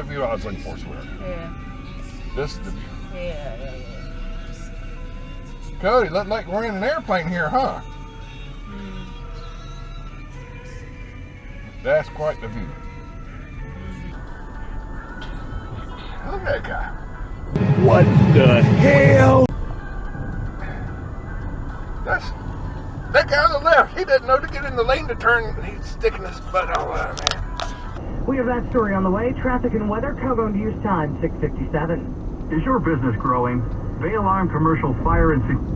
the view I was looking for, sweetheart. Yeah. This is the view. Yeah. Cody, look like we're in an airplane here, huh? Mm. That's quite the view. Look at that guy. What the hell? That guy on the left. He doesn't know to get in the lane to turn. He's sticking his butt all out, man. We have that story on the way. Traffic and weather. Cogo News Time, 6:57. Is your business growing? Bay Alarm Commercial Fire and Security.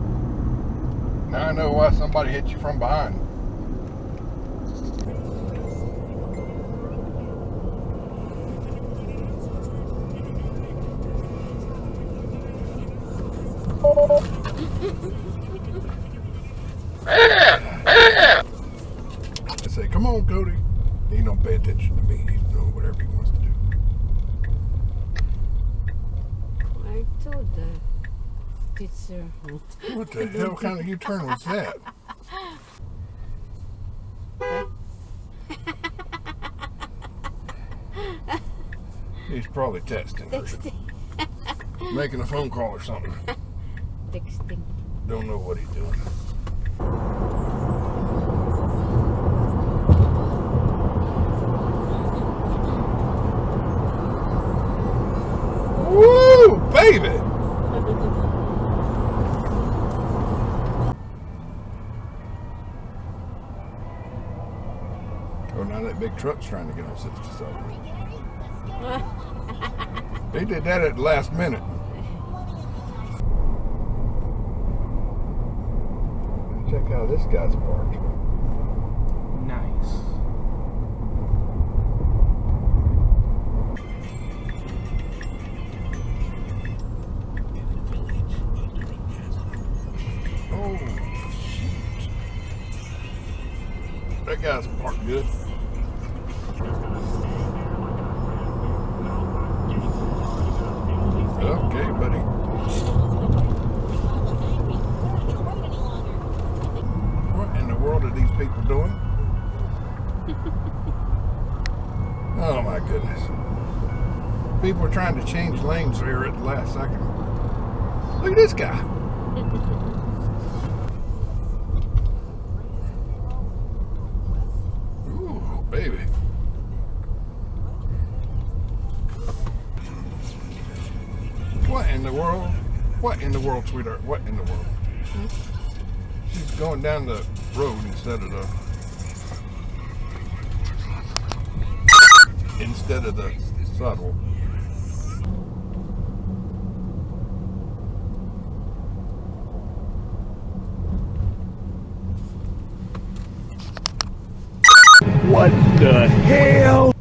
Now I know why somebody hit you from behind. I say, come on, Cody. He don't pay attention to me. He's doing whatever he wants to do. I told the teacher. What the hell kind of U-turn was that? He's probably texting. Making a phone call or something. Texting. Don't know what he's doing. Woo, baby! Oh, now that big truck's trying to get on 67. They did that at the last minute. Check out this guy's parked. Nice. Oh, shoot. That guy's parked good. Okay, buddy. What in the world are these people doing? Oh my goodness. People are trying to change lanes here at the last second. Look at this guy. Ooh, baby. What in the world? What in the world, sweetheart? What in the world? She's going down the road instead of the sidewalk. What the hell?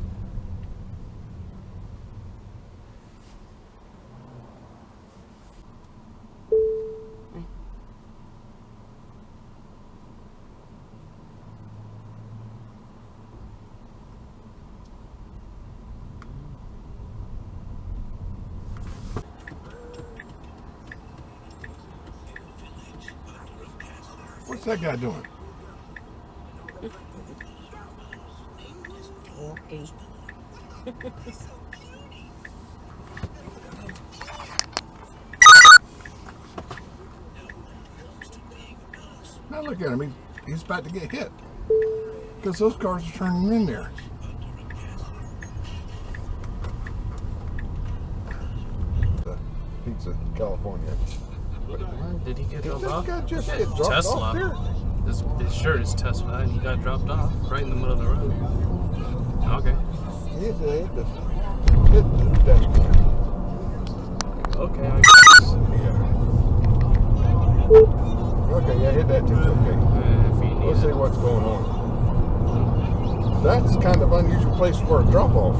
What's that guy doing? Okay. Now look at him. He's about to get hit. Because those cars are turning in there. Pizza, California. What? Did he get dropped This off? guy just get dropped Tesla. off there. His shirt is Tesla, and he got dropped off right in the middle of the road. Okay. He hit the dashboard. Okay, I guess. Yeah. Okay, yeah, hit that too. Okay. If you need Let's see it. what's going on. That's kind of unusual place for a drop-off.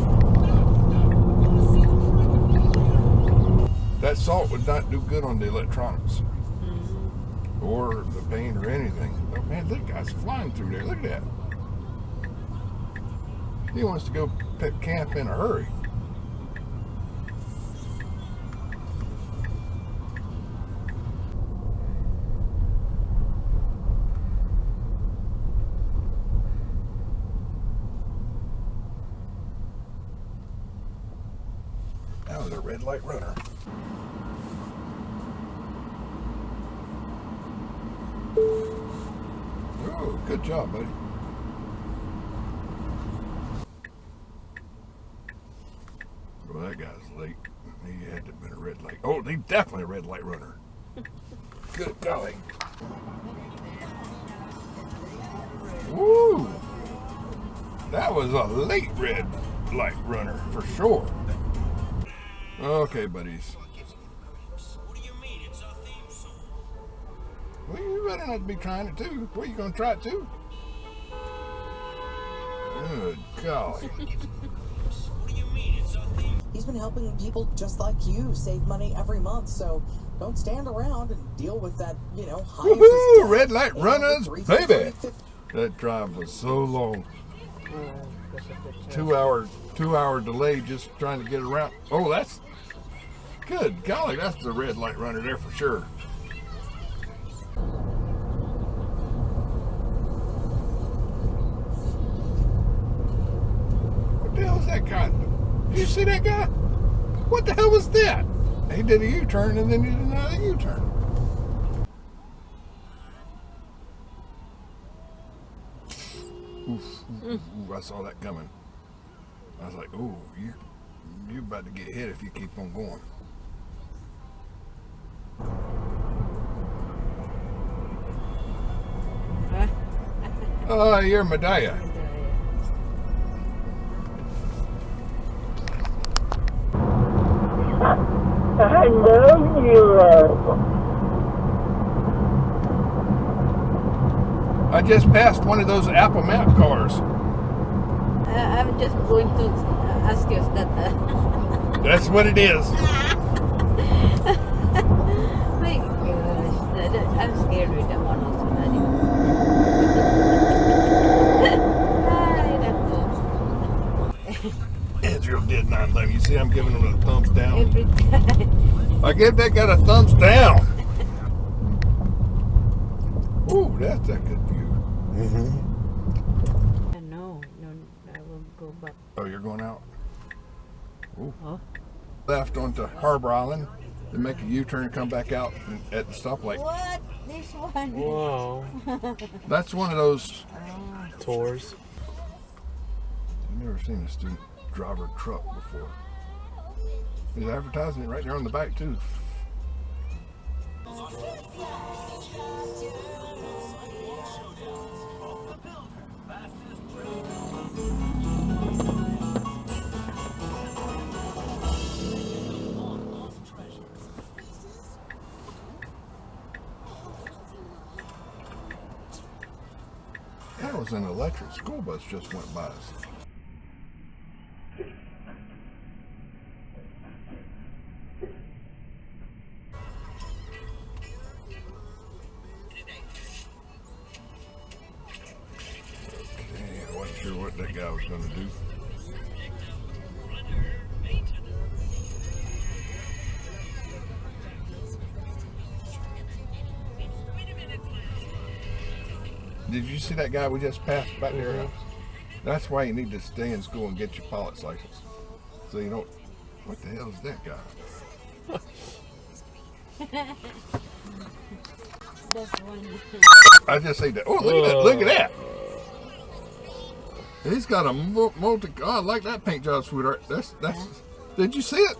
That salt would not do good on the electronics. Or the paint or anything. Oh man, that guy's flying through there. Look at that. He wants to go pet camp in a hurry. red light runner. Oh, good job, buddy. Well, that guy's late. He had to have been a red light. Oh, he's definitely a red light runner. Good golly. Woo! That was a late red light runner for sure. Okay, buddies. Well, you better not be trying it too. What, you gonna try it too? Good golly. He's been helping people just like you save money every month, so don't stand around and deal with that, high Woohoo! Red light runners, baby! That drive was so long. 2 hour delay just trying to get around. Oh, that's good golly, that's the red light runner there for sure. What the hell is that guy? Did you see that guy? What the hell was that? He did a U-turn and then he did another U-turn. Ooh, I saw that coming. I was like, ooh, you about to get hit if you keep on going. Oh, you're Medea. I know you are. I just passed one of those Apple Map cars. I'm just going to ask you that. That's what it is. My gosh, I'm scared with that one also. I don't know. Israel did 9/11. You see, I'm giving them a thumbs down. Every time. I give that guy a thumbs down. Ooh, that's a good view. No, I will go back. Oh, you're going out? Ooh. Oh. Left onto Harbor Island, then make a U-turn and come back out at the stoplight. What? This one? Whoa. That's one of those. Tours. I've never seen a student drive a truck before. He's advertising it right there on the back too. That was an electric school bus just went by us. Okay, I wasn't sure what that guy was going to do. Did you see that guy we just passed back there? That's why you need to stay in school and get your pilot's license. So you don't. What the hell is that guy? That's one. I just say that. Oh, look at that! Look at that! He's got a multi. Oh, I like that paint job, sweetheart. That's. Did you see it?